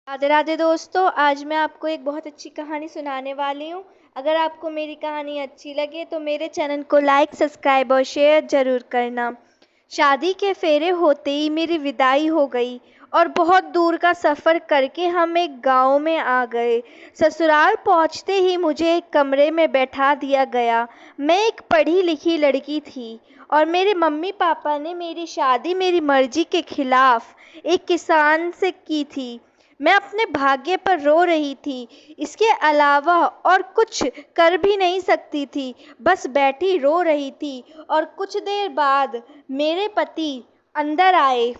राधे राधे दोस्तों, आज मैं आपको एक बहुत अच्छी कहानी सुनाने वाली हूँ। अगर आपको मेरी कहानी अच्छी लगे तो मेरे चैनल को लाइक, सब्सक्राइब और शेयर ज़रूर करना। शादी के फेरे होते ही मेरी विदाई हो गई और बहुत दूर का सफ़र करके हम एक गांव में आ गए। ससुराल पहुंचते ही मुझे एक कमरे में बैठा दिया गया। मैं एक पढ़ी लिखी लड़की थी और मेरे मम्मी पापा ने मेरी शादी मेरी मर्जी के खिलाफ एक किसान से की थी। मैं अपने भाग्य पर रो रही थी। इसके अलावा और कुछ कर भी नहीं सकती थी। बस बैठी रो रही थी और कुछ देर बाद मेरे पति अंदर आए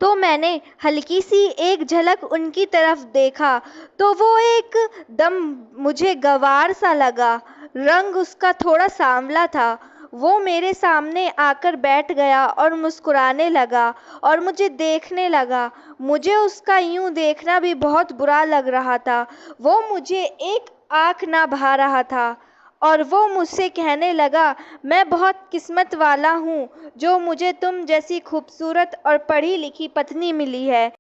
तो मैंने हल्की सी एक झलक उनकी तरफ देखा तो वो एक दम मुझे गंवार सा लगा। रंग उसका थोड़ा सांवला था। वो मेरे सामने आकर बैठ गया और मुस्कुराने लगा और मुझे देखने लगा। मुझे उसका यूं देखना भी बहुत बुरा लग रहा था। वो मुझे एक आँख ना भा रहा था और वो मुझसे कहने लगा, मैं बहुत किस्मत वाला हूँ जो मुझे तुम जैसी खूबसूरत और पढ़ी लिखी पत्नी मिली है।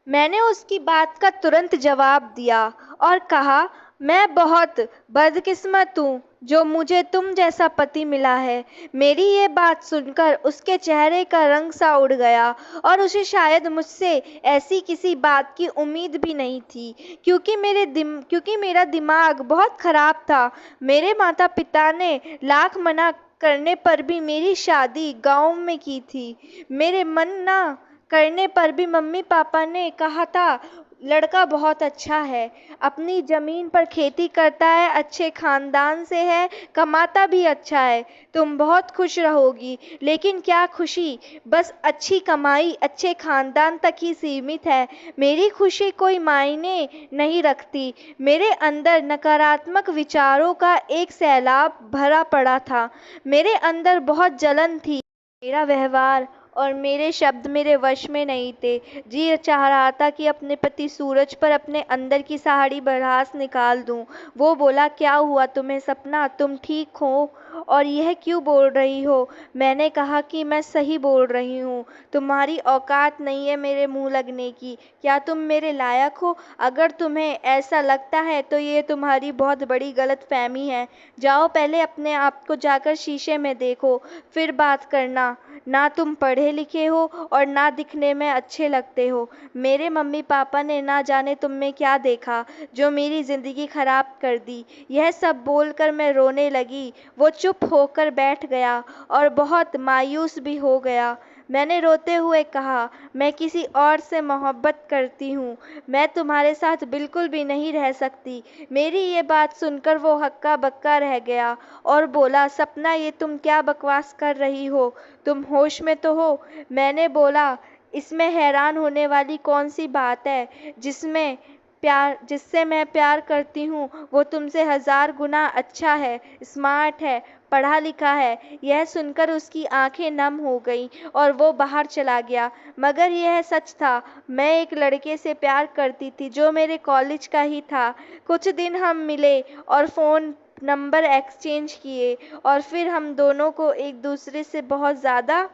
मैंने उसकी बात का तुरंत जवाब दिया और कहा, मैं बहुत बदकिस्मत हूँ जो मुझे तुम जैसा पति मिला है। मेरी ये बात सुनकर उसके चेहरे का रंग सा उड़ गया और उसे शायद मुझसे ऐसी किसी बात की उम्मीद भी नहीं थी, क्योंकि मेरा दिमाग बहुत खराब था। मेरे माता पिता ने लाख मना करने पर भी मेरी शादी गांव में की थी। मेरे मन ना करने पर भी मम्मी पापा ने कहा था, लड़का बहुत अच्छा है, अपनी ज़मीन पर खेती करता है, अच्छे ख़ानदान से है, कमाता भी अच्छा है, तुम बहुत खुश रहोगी। लेकिन क्या खुशी बस अच्छी कमाई, अच्छे ख़ानदान तक ही सीमित है। मेरी खुशी कोई मायने नहीं रखती। मेरे अंदर नकारात्मक विचारों का एक सैलाब भरा पड़ा था। मेरे अंदर बहुत जलन थी। मेरा व्यवहार और मेरे शब्द मेरे वश में नहीं थे। जी चाह रहा था कि अपने पति सूरज पर अपने अंदर की सारी भड़ास निकाल दूं। वो बोला, क्या हुआ तुम्हें सपना, तुम ठीक हो और यह क्यों बोल रही हो? मैंने कहा कि मैं सही बोल रही हूँ, तुम्हारी औकात नहीं है मेरे मुंह लगने की। क्या तुम मेरे लायक हो? अगर तुम्हें ऐसा लगता है तो ये तुम्हारी बहुत बड़ी गलतफहमी है। जाओ पहले अपने आप को जाकर शीशे में देखो, फिर बात करना। ना तुम पढ़े लिखे हो और ना दिखने में अच्छे लगते हो। मेरे मम्मी पापा ने ना जाने तुम में क्या देखा जो मेरी ज़िंदगी खराब कर दी। यह सब बोलकर मैं रोने लगी। वो चुप होकर बैठ गया और बहुत मायूस भी हो गया। मैंने रोते हुए कहा, मैं किसी और से मोहब्बत करती हूँ। मैं तुम्हारे साथ बिल्कुल भी नहीं रह सकती। मेरी ये बात सुनकर वो हक्का बक्का रह गया और बोला, सपना ये तुम क्या बकवास कर रही हो? तुम होश में तो हो? मैंने बोला, इसमें हैरान होने वाली कौन सी बात है? जिससे मैं प्यार करती हूँ वो तुमसे 1000 गुना अच्छा है, स्मार्ट है, पढ़ा लिखा है। यह सुनकर उसकी आंखें नम हो गईं और वो बाहर चला गया। मगर यह सच था, मैं एक लड़के से प्यार करती थी जो मेरे कॉलेज का ही था। कुछ दिन हम मिले और फ़ोन नंबर एक्सचेंज किए और फिर हम दोनों को एक दूसरे से बहुत ज़्यादा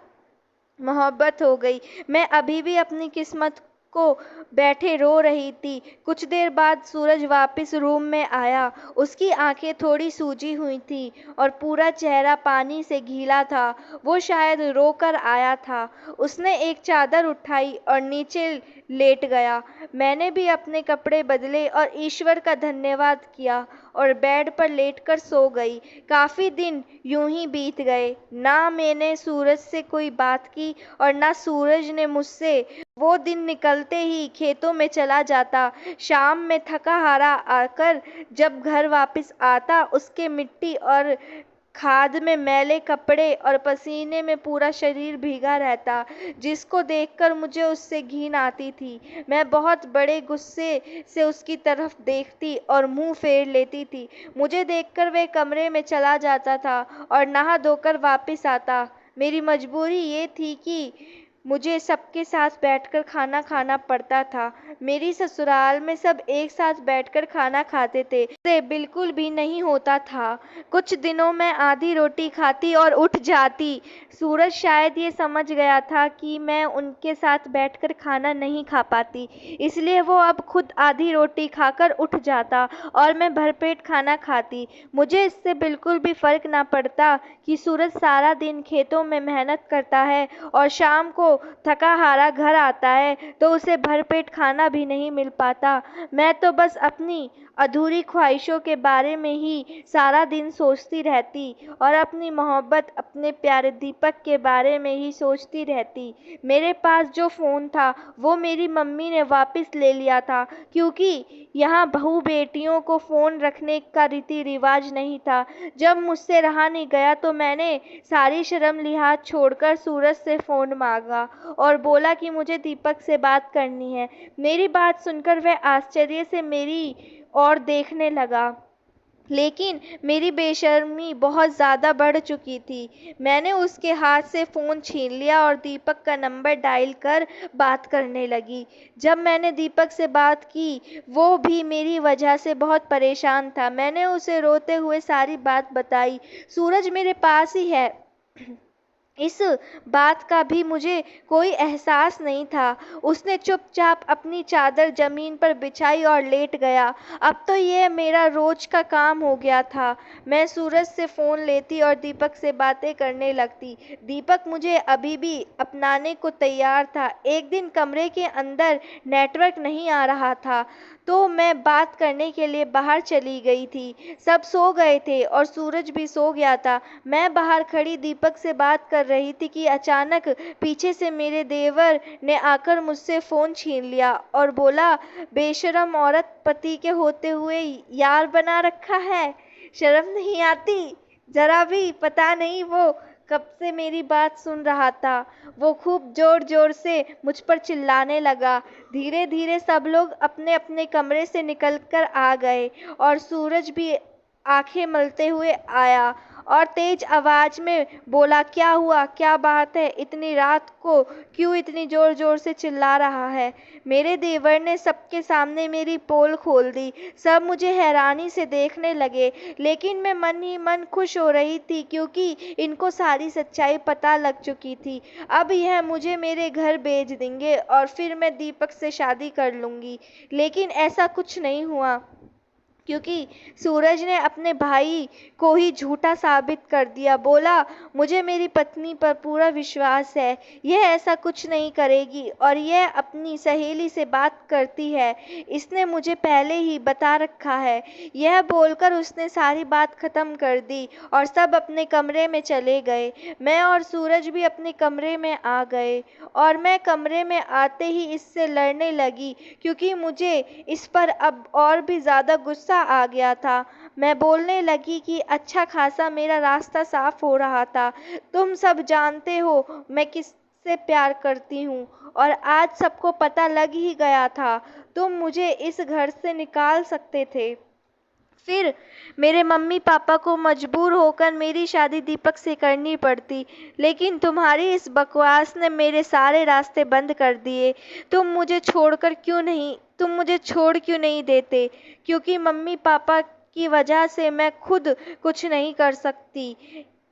मोहब्बत हो गई। मैं अभी भी अपनी किस्मत को बैठे रो रही थी। कुछ देर बाद सूरज वापस रूम में आया। उसकी आंखें थोड़ी सूजी हुई थी और पूरा चेहरा पानी से गीला था। वो शायद रोकर आया था। उसने एक चादर उठाई और नीचे लेट गया। मैंने भी अपने कपड़े बदले और ईश्वर का धन्यवाद किया और बेड पर लेटकर सो गई। काफ़ी दिन यूं ही बीत गए। ना मैंने सूरज से कोई बात की और ना सूरज ने मुझसे। वो दिन निकलते ही खेतों में चला जाता। शाम में थका हारा आकर जब घर वापस आता, उसके मिट्टी और खाद में मैले कपड़े और पसीने में पूरा शरीर भीगा रहता, जिसको देखकर मुझे उससे घिन आती थी। मैं बहुत बड़े गुस्से से उसकी तरफ देखती और मुंह फेर लेती थी। मुझे देखकर वह कमरे में चला जाता था और नहा धोकर वापस आता। मेरी मजबूरी ये थी कि मुझे सबके साथ बैठकर खाना खाना पड़ता था। मेरी ससुराल में सब एक साथ बैठकर खाना खाते थे, से बिल्कुल भी नहीं होता था। कुछ दिनों में आधी रोटी खाती और उठ जाती। सूरज शायद ये समझ गया था कि मैं उनके साथ बैठकर खाना नहीं खा पाती, इसलिए वो अब खुद आधी रोटी खाकर उठ जाता और मैं भरपेट खाना खाती। मुझे इससे बिल्कुल भी फर्क ना पड़ता कि सूरज सारा दिन खेतों में मेहनत करता है और शाम को थका हारा घर आता है तो उसे भरपेट खाना भी नहीं मिल पाता। मैं तो बस अपनी अधूरी ख्वाहिशों के बारे में ही सारा दिन सोचती रहती और अपनी मोहब्बत, अपने प्यारे दीपक के बारे में ही सोचती रहती। मेरे पास जो फ़ोन था वो मेरी मम्मी ने वापस ले लिया था, क्योंकि यहाँ बहू बेटियों को फ़ोन रखने का रीति रिवाज नहीं था। जब मुझसे रहा नहीं गया तो मैंने सारी शर्म लिहाज छोड़कर सूरज से फ़ोन मांगा और बोला कि मुझे दीपक से बात करनी है। मेरी बात सुनकर वह आश्चर्य से मेरी ओर देखने लगा, लेकिन मेरी बेशर्मी बहुत ज़्यादा बढ़ चुकी थी। मैंने उसके हाथ से फ़ोन छीन लिया और दीपक का नंबर डायल कर बात करने लगी। जब मैंने दीपक से बात की, वो भी मेरी वजह से बहुत परेशान था। मैंने उसे रोते हुए सारी बात बताई। सूरज मेरे पास ही है, इस बात का भी मुझे कोई एहसास नहीं था। उसने चुपचाप अपनी चादर ज़मीन पर बिछाई और लेट गया। अब तो ये मेरा रोज़ का काम हो गया था। मैं सूरज से फ़ोन लेती और दीपक से बातें करने लगती। दीपक मुझे अभी भी अपनाने को तैयार था। एक दिन कमरे के अंदर नेटवर्क नहीं आ रहा था, तो मैं बात करने के लिए बाहर चली गई थी। सब सो गए थे और सूरज भी सो गया था। मैं बाहर खड़ी दीपक से बात कर रही थी कि अचानक पीछे से मेरे देवर ने आकर मुझसे फ़ोन छीन लिया और बोला, बेशरम औरत, पति के होते हुए यार बना रखा है, शर्म नहीं आती जरा भी। पता नहीं वो कब से मेरी बात सुन रहा था। वो खूब जोर जोर से मुझ पर चिल्लाने लगा। धीरे धीरे सब लोग अपने अपने कमरे से निकलकर आ गए और सूरज भी आंखें मलते हुए आया और तेज आवाज में बोला, क्या हुआ, क्या बात है, इतनी रात को क्यों इतनी जोर जोर से चिल्ला रहा है। मेरे देवर ने सबके सामने मेरी पोल खोल दी। सब मुझे हैरानी से देखने लगे, लेकिन मैं मन ही मन खुश हो रही थी, क्योंकि इनको सारी सच्चाई पता लग चुकी थी। अब यह मुझे मेरे घर भेज देंगे और फिर मैं दीपक से शादी कर लूँगी। लेकिन ऐसा कुछ नहीं हुआ, क्योंकि सूरज ने अपने भाई को ही झूठा साबित कर दिया। बोला, मुझे मेरी पत्नी पर पूरा विश्वास है, यह ऐसा कुछ नहीं करेगी और यह अपनी सहेली से बात करती है, इसने मुझे पहले ही बता रखा है। यह बोलकर उसने सारी बात खत्म कर दी और सब अपने कमरे में चले गए। मैं और सूरज भी अपने कमरे में आ गए और मैं कमरे में आते ही इससे लड़ने लगी, क्योंकि मुझे इस पर अब और भी ज़्यादा गुस्सा आ गया था। मैं बोलने लगी कि अच्छा खासा मेरा रास्ता साफ हो रहा था। तुम सब जानते हो मैं किससे प्यार करती हूँ और आज सबको पता लग ही गया था। तुम मुझे इस घर से निकाल सकते थे, फिर मेरे मम्मी पापा को मजबूर होकर मेरी शादी दीपक से करनी पड़ती, लेकिन तुम्हारी इस बकवास ने मेरे सारे रास्ते बंद कर दिए। तुम मुझे छोड़ क्यों नहीं देते, क्योंकि मम्मी पापा की वजह से मैं खुद कुछ नहीं कर सकती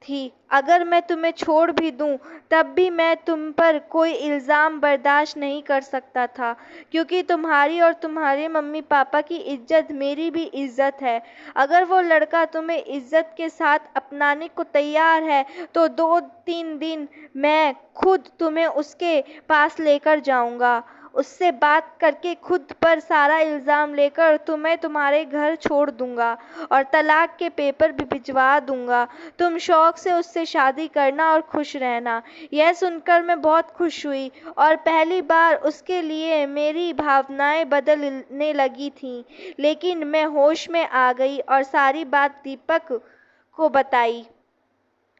थी। अगर मैं तुम्हें छोड़ भी दूं, तब भी मैं तुम पर कोई इल्ज़ाम बर्दाश्त नहीं कर सकता था, क्योंकि तुम्हारी और तुम्हारे मम्मी पापा की इज्जत मेरी भी इज्जत है। अगर वो लड़का तुम्हें इज्जत के साथ अपनाने को तैयार है, तो 2-3 दिन मैं खुद तुम्हें उसके पास लेकर जाऊंगा। उससे बात करके खुद पर सारा इल्ज़ाम लेकर तुम्हें तुम्हारे घर छोड़ दूंगा और तलाक के पेपर भी भिजवा दूंगा। तुम शौक से उससे शादी करना और खुश रहना। यह सुनकर मैं बहुत खुश हुई और पहली बार उसके लिए मेरी भावनाएं बदलने लगी थीं। लेकिन मैं होश में आ गई और सारी बात दीपक को बताई।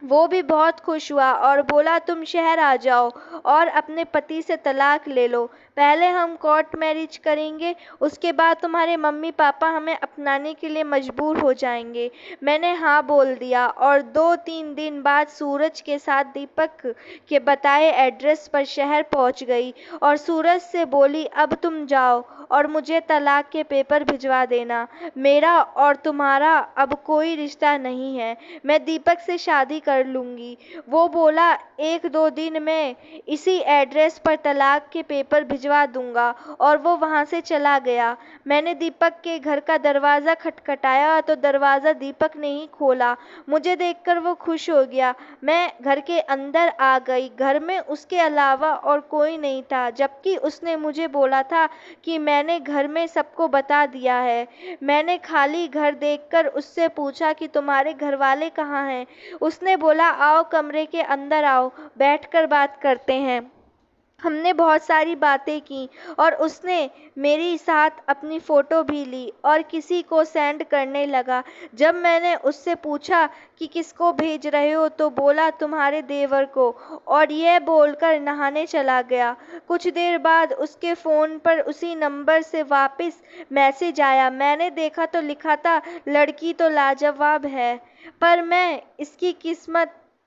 वो भी बहुत खुश हुआ और बोला तुम शहर आ जाओ और अपने पति से तलाक ले लो। पहले हम कोर्ट मैरिज करेंगे, उसके बाद तुम्हारे मम्मी पापा हमें अपनाने के लिए मजबूर हो जाएंगे। मैंने हाँ बोल दिया और 2-3 दिन बाद सूरज के साथ दीपक के बताए एड्रेस पर शहर पहुंच गई और सूरज से बोली अब तुम जाओ और मुझे तलाक के पेपर भिजवा देना। मेरा और तुम्हारा अब कोई रिश्ता नहीं है, मैं दीपक से शादी कर लूँगी। वो बोला 1-2 दिन में इसी एड्रेस पर तलाक के पेपर भिजवा दूंगा और वो वहाँ से चला गया। मैंने दीपक के घर का दरवाज़ा खटखटाया तो दरवाज़ा दीपक ने ही खोला। मुझे देखकर वो खुश हो गया। मैं घर के अंदर आ गई। घर में उसके अलावा और कोई नहीं था, जबकि उसने मुझे बोला था कि मैंने घर में सबको बता दिया है। मैंने खाली घर देखकर उससे पूछा कि तुम्हारे घरवाले कहाँ हैं? उसने बोला आओ कमरे के अंदर आओ, बैठकर बात करते हैं। हमने बहुत सारी बातें की और उसने मेरी साथ अपनी फ़ोटो भी ली और किसी को सेंड करने लगा। जब मैंने उससे पूछा कि किसको भेज रहे हो तो बोला तुम्हारे देवर को, और यह बोलकर नहाने चला गया। कुछ देर बाद उसके फ़ोन पर उसी नंबर से वापस मैसेज आया। मैंने देखा तो लिखा था लड़की तो लाजवाब है, पर मैं इसकी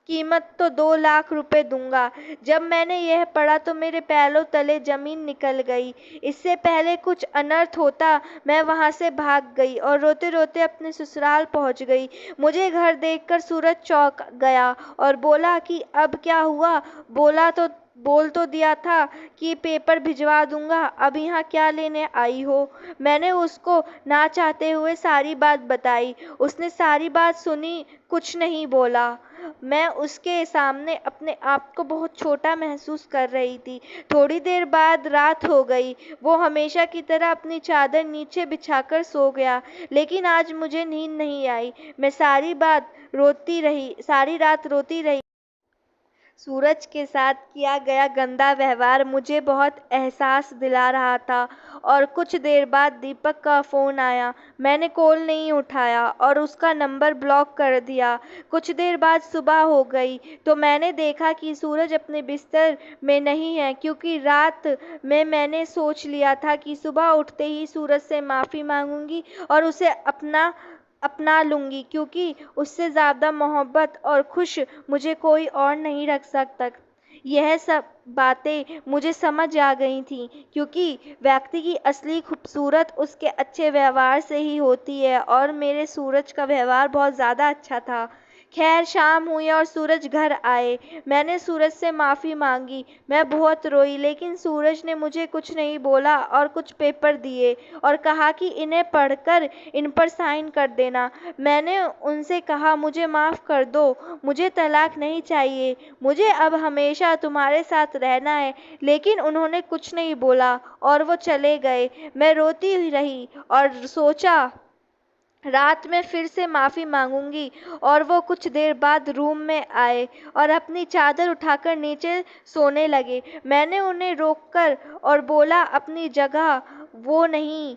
कीमत तो 2 लाख रुपए दूंगा। जब मैंने यह पढ़ा तो मेरे पैरों तले जमीन निकल गई। इससे पहले कुछ अनर्थ होता मैं वहां से भाग गई और रोते रोते अपने ससुराल पहुंच गई। मुझे घर देखकर सूरज चौंक गया और बोला कि अब क्या हुआ? बोल तो दिया था कि पेपर भिजवा दूंगा, अब यहाँ क्या लेने आई हो? मैंने उसको ना चाहते हुए सारी बात बताई। उसने सारी बात सुनी, कुछ नहीं बोला। मैं उसके सामने अपने आप को बहुत छोटा महसूस कर रही थी। थोड़ी देर बाद रात हो गई। वो हमेशा की तरह अपनी चादर नीचे बिछाकर सो गया, लेकिन आज मुझे नींद नहीं आई। मैं सारी रात रोती रही। सूरज के साथ किया गया गंदा व्यवहार मुझे बहुत एहसास दिला रहा था। और कुछ देर बाद दीपक का फ़ोन आया। मैंने कॉल नहीं उठाया और उसका नंबर ब्लॉक कर दिया। कुछ देर बाद सुबह हो गई तो मैंने देखा कि सूरज अपने बिस्तर में नहीं है, क्योंकि रात में मैंने सोच लिया था कि सुबह उठते ही सूरज से माफ़ी मांगूंगी और उसे अपना लूँगी, क्योंकि उससे ज़्यादा मोहब्बत और खुश मुझे कोई और नहीं रख सकता। यह सब बातें मुझे समझ आ गई थीं, क्योंकि व्यक्ति की असली खूबसूरत उसके अच्छे व्यवहार से ही होती है, और मेरे सूरज का व्यवहार बहुत ज़्यादा अच्छा था। खैर शाम हुई और सूरज घर आए। मैंने सूरज से माफ़ी मांगी। मैं बहुत रोई, लेकिन सूरज ने मुझे कुछ नहीं बोला और कुछ पेपर दिए और कहा कि इन्हें पढ़कर इन पर साइन कर देना। मैंने उनसे कहा मुझे माफ़ कर दो, मुझे तलाक नहीं चाहिए, मुझे अब हमेशा तुम्हारे साथ रहना है। लेकिन उन्होंने कुछ नहीं बोला और वो चले गए। मैं रोती हुई रही और सोचा रात में फिर से माफ़ी मांगूंगी। और वो कुछ देर बाद रूम में आए और अपनी चादर उठाकर नीचे सोने लगे। मैंने उन्हें रोककर और बोला अपनी जगह वो नहीं,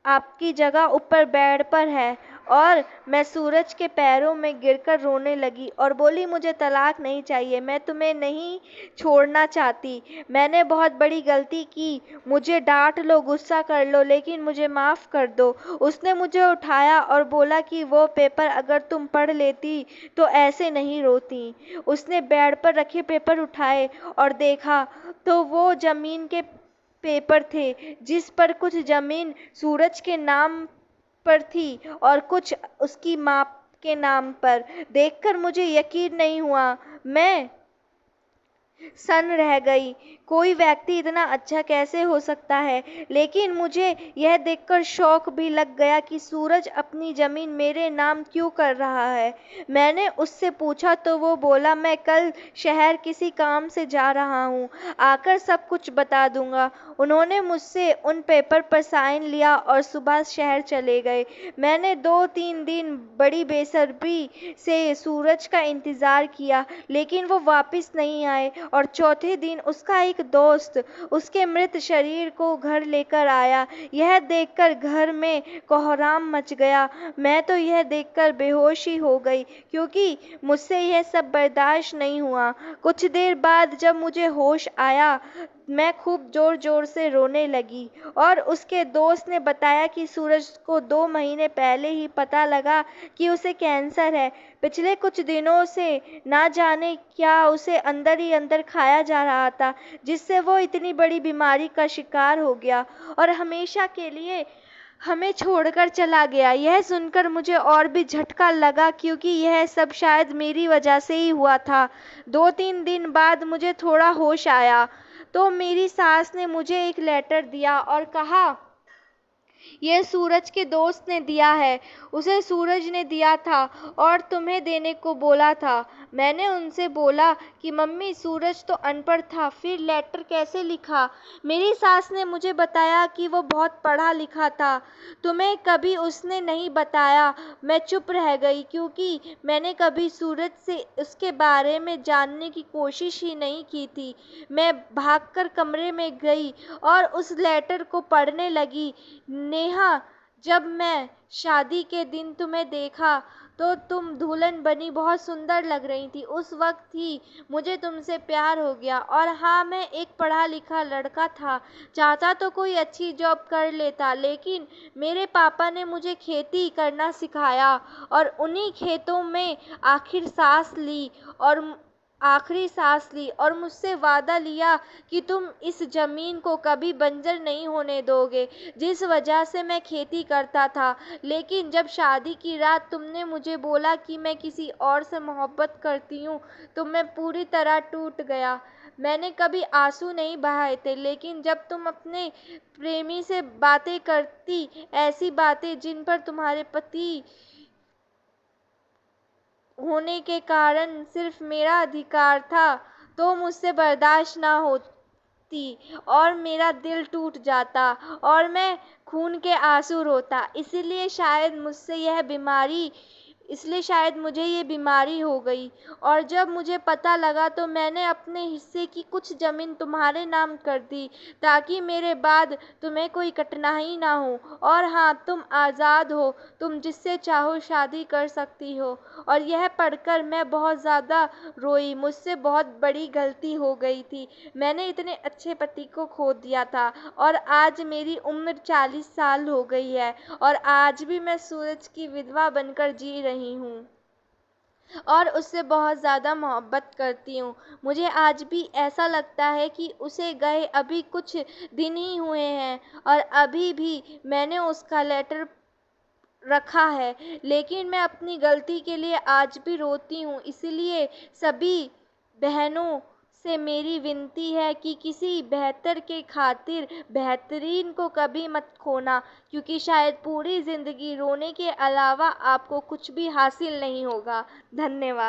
आपकी जगह ऊपर बेड पर है। और मैं सूरज के पैरों में गिरकर रोने लगी और बोली मुझे तलाक नहीं चाहिए, मैं तुम्हें नहीं छोड़ना चाहती। मैंने बहुत बड़ी गलती की, मुझे डांट लो, गुस्सा कर लो, लेकिन मुझे माफ़ कर दो। उसने मुझे उठाया और बोला कि वो पेपर अगर तुम पढ़ लेती तो ऐसे नहीं रोती। उसने बेड पर रखे पेपर उठाए और देखा तो वो ज़मीन के पेपर थे, जिस पर कुछ ज़मीन सूरज के नाम पर थी और कुछ उसकी माँ के नाम पर। देखकर मुझे यकीन नहीं हुआ। मैं सन्न रह गई। कोई व्यक्ति इतना अच्छा कैसे हो सकता है? लेकिन मुझे यह देखकर शौक भी लग गया कि सूरज अपनी ज़मीन मेरे नाम क्यों कर रहा है। मैंने उससे पूछा तो वो बोला मैं कल शहर किसी काम से जा रहा हूँ, आकर सब कुछ बता दूंगा। उन्होंने मुझसे उन पेपर पर साइन लिया और सुबह शहर चले गए। मैंने 2-3 दिन बड़ी बेसब्री से सूरज का इंतज़ार किया, लेकिन वो वापस नहीं आए और चौथे दिन उसका एक दोस्त उसके मृत शरीर को घर लेकर आया। यह देखकर घर में कोहराम मच गया। मैं तो यह देखकर बेहोश ही हो गई, क्योंकि मुझसे यह सब बर्दाश्त नहीं हुआ। कुछ देर बाद जब मुझे होश आया, मैं खूब जोर जोर से रोने लगी और उसके दोस्त ने बताया कि सूरज को 2 महीने पहले ही पता लगा कि उसे कैंसर है। पिछले कुछ दिनों से ना जाने क्या उसे अंदर ही अंदर खाया जा रहा था, जिससे वो इतनी बड़ी बीमारी का शिकार हो गया और हमेशा के लिए हमें छोड़कर चला गया। यह सुनकर मुझे और भी झटका लगा, क्योंकि यह सब शायद मेरी वजह से ही हुआ था। 2-3 दिन बाद मुझे थोड़ा होश आया तो मेरी सास ने मुझे एक लेटर दिया और कहा, यह सूरज के दोस्त ने दिया है, उसे सूरज ने दिया था और तुम्हें देने को बोला था। मैंने उनसे बोला कि मम्मी, सूरज तो अनपढ़ था, फिर लेटर कैसे लिखा? मेरी सास ने मुझे बताया कि वो बहुत पढ़ा लिखा था। तुम्हें कभी उसने नहीं बताया? मैं चुप रह गई, क्योंकि मैंने कभी सूरज से उसके बारे में जानने की कोशिश ही नहीं की थी। मैं भागकर कमरे में गई और उस लेटर को पढ़ने लगी। नेहा, जब मैं शादी के दिन तुम्हें देखा तो तुम दुल्हन बनी बहुत सुंदर लग रही थी। उस वक्त ही मुझे तुमसे प्यार हो गया। और हाँ, मैं एक पढ़ा लिखा लड़का था, चाहता तो कोई अच्छी जॉब कर लेता, लेकिन मेरे पापा ने मुझे खेती करना सिखाया और उन्हीं खेतों में आखिरी सांस ली और मुझसे वादा लिया कि तुम इस जमीन को कभी बंजर नहीं होने दोगे, जिस वजह से मैं खेती करता था। लेकिन जब शादी की रात तुमने मुझे बोला कि मैं किसी और से मोहब्बत करती हूँ, तो मैं पूरी तरह टूट गया। मैंने कभी आंसू नहीं बहाए थे, लेकिन जब तुम अपने प्रेमी से बातें करती, ऐसी बातें जिन पर तुम्हारे पति होने के कारण सिर्फ मेरा अधिकार था, तो मुझसे बर्दाश्त ना होती और मेरा दिल टूट जाता और मैं खून के आंसू रोता। इसलिए शायद मुझे ये बीमारी हो गई। और जब मुझे पता लगा तो मैंने अपने हिस्से की कुछ ज़मीन तुम्हारे नाम कर दी, ताकि मेरे बाद तुम्हें कोई कठिनाई ना हो। और हाँ, तुम आज़ाद हो, तुम जिससे चाहो शादी कर सकती हो। और यह पढ़कर मैं बहुत ज़्यादा रोई। मुझसे बहुत बड़ी गलती हो गई थी। मैंने इतने अच्छे पति को खो दिया था और आज मेरी उम्र 40 साल हो गई है और आज भी मैं सूरज की विधवा बनकर जी रही हूँ और उससे बहुत ज़्यादा मोहब्बत करती हूँ। मुझे आज भी ऐसा लगता है कि उसे गए अभी कुछ दिन ही हुए हैं और अभी भी मैंने उसका लेटर रखा है, लेकिन मैं अपनी गलती के लिए आज भी रोती हूँ। इसलिए सभी बहनों से मेरी विनती है कि किसी बेहतर के खातिर बेहतरीन को कभी मत खोना, क्योंकि शायद पूरी ज़िंदगी रोने के अलावा आपको कुछ भी हासिल नहीं होगा। धन्यवाद।